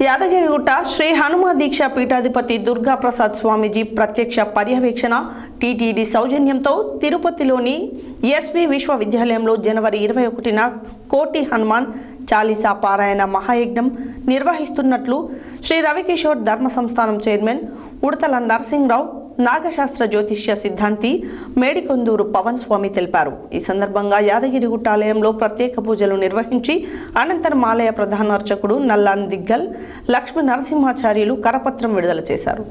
యాదగిరిగుట్ట శ్రీ హనుమ దీక్ష పీఠాధిపతి దుర్గా ప్రసాద్ స్వామీజీ ప్రత్యక్ష పర్యవేక్షణ టీటీడీ సౌజన్యంతో తిరుపతిలోని ఎస్వి విశ్వవిద్యాలయంలో జనవరి 21న కోటి హనుమాన్ చాలీసా పారాయణ మహాయజ్ఞం నిర్వహిస్తున్నట్లు శ్రీ రవికిషోర్ ధర్మ సంస్థానం చైర్మన్ ఉడతల నరసింహరావు నాగశాస్త్ర జ్యోతిష్య సిద్ధాంతి మేడికొందూరు పవన్ స్వామి తెలిపారు. ఈ సందర్భంగా యాదగిరిగుట్ట ఆలయంలో ప్రత్యేక పూజలు నిర్వహించి అనంతరం ఆలయ ప్రధాన అర్చకుడు నల్లాన్ దిగ్గల్ లక్ష్మీ నరసింహాచార్యులు కరపత్రం విడుదల చేశారు.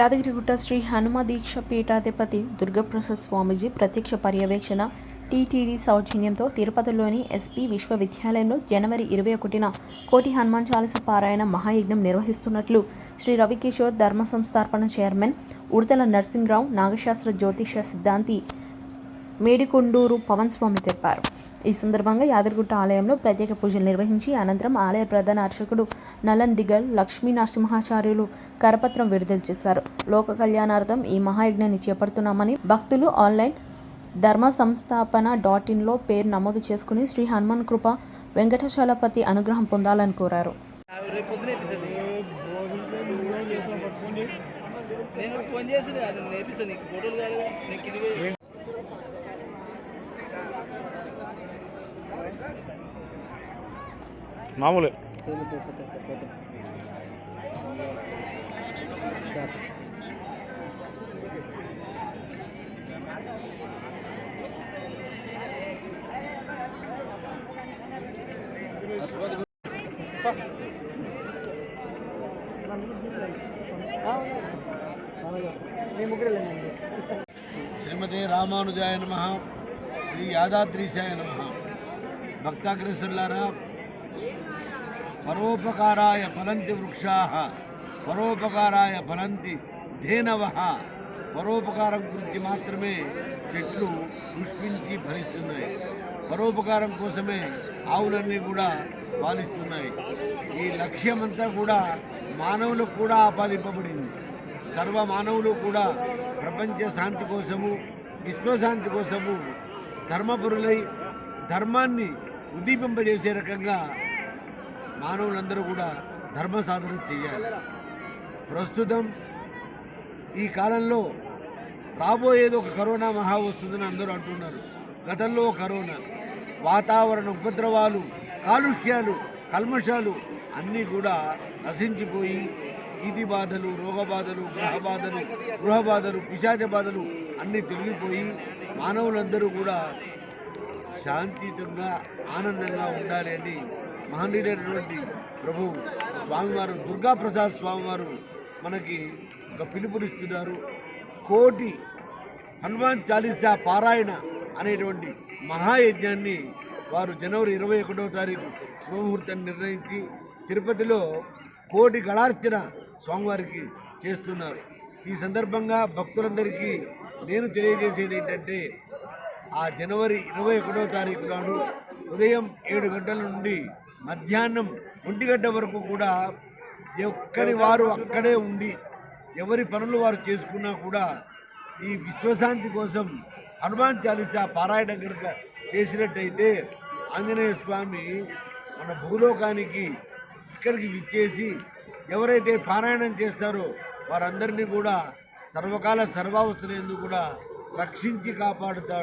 యాదగిరిగుట్ట శ్రీ హనుమ దీక్ష పీఠాధిపతి దుర్గాప్రసాద్ స్వామీజీ ప్రత్యక్ష పర్యవేక్షణ టీటీడీ సౌజన్యంతో తిరుపతిలోని ఎస్పీ విశ్వవిద్యాలయంలో జనవరి 21న కోటి హనుమాన్ చాలీసా పారాయణ మహాయజ్ఞం నిర్వహిస్తున్నట్లు శ్రీ రవికిషోర్ ధర్మ సంస్థాపన చైర్మన్ ఉడతల నరసింహరావు నాగశాస్త్ర జ్యోతిష సిద్ధాంతి మేడికొండూరు పవన్ స్వామి తెలిపారు. ఈ సందర్భంగా యాదగిరిగుట్ట ఆలయంలో ప్రత్యేక పూజలు నిర్వహించి అనంతరం ఆలయ ప్రధాన అర్చకుడు నలన్ దిగల్ లక్ష్మీ నరసింహాచార్యులు కరపత్రం విడుదల చేశారు. లోక కళ్యాణార్థం ఈ మహాయజ్ఞాన్ని చేపడుతున్నామని భక్తులు ఆన్లైన్ ధర్మ సంస్థాపన.inలో పేరు నమోదు చేసుకుని శ్రీ హనుమాన్ కృప వెంకటాచలపతి అనుగ్రహం పొందాలని కోరారు. మామూలే శ్రీమతే రామానుజాయ నమః. శ్రీ యాదాద్రీశాయ నమః. భక్తాగ్రసులారా, పరోపకారాయ ఫలంతి వృక్షాః పరోపకారాయ ఫలంతి ధేనవః. పరోపకారం గురించి మాత్రమే చెట్లు పుష్పించి ఫలిస్తున్నాయి. పరోపకారం కోసమే ఆవులన్నీ కూడా పాలిస్తున్నాయి. ఈ లక్ష్యమంతా కూడా మానవులకు కూడా ఆపాదింపబడింది. సర్వ మానవులు కూడా ప్రపంచ శాంతి కోసము, విశ్వశాంతి కోసము ధర్మపరులై ధర్మాన్ని ఉద్దీపింపజేసే రకంగా మానవులందరూ కూడా ధర్మ సాధన చేయాలి. ప్రస్తుతం ఈ కాలంలో రాబోయేది ఒక కరోనా మహా వస్తుందని అందరూ అంటున్నారు. గతంలో కరోనా, వాతావరణ ఉపద్రవాలు, కాలుష్యాలు, కల్మషాలు అన్నీ కూడా నశించిపోయి ఈతి బాధలు, రోగ బాధలు, గృహ బాధలు, పిశాచ బాధలు అన్నీ తొలగిపోయి మానవులందరూ కూడా శాంతియుతంగా ఆనందంగా ఉండాలి అని మహనీయుడైనటువంటి ప్రభు స్వామివారు దుర్గాప్రసాద్ స్వామివారు మనకి ఒక పిలుపునిస్తున్నారు. కోటి హనుమాన్ చాలీసా పారాయణ అనేటువంటి మహాయజ్ఞాన్ని వారు జనవరి 21వ తారీఖు శుభముహూర్తాన్ని నిర్ణయించి తిరుపతిలో కోటి గళార్చన స్వామివారికి చేస్తున్నారు. ఈ సందర్భంగా భక్తులందరికీ నేను తెలియజేసేది ఏంటంటే, ఆ జనవరి 21వ తారీఖు నాడు ఉదయం 7 గంటల నుండి మధ్యాహ్నం 1 గంట వరకు కూడా ఎక్కడి వారు అక్కడే ఉండి ఎవరి పనులు వారు చేసుకున్నా కూడా ఈ విశ్వశాంతి కోసం హనుమాన్ చాలీసా పారాయణం కనుక చేసినట్టయితే ఆంజనేయ స్వామి మన భూలోకానికి ఇక్కడికి విచ్చేసి ఎవరైతే పారాయణం చేస్తారో వారందరినీ కూడా సర్వకాల సర్వావస్థలందు కూడా రక్షించి కాపాడుతాడు.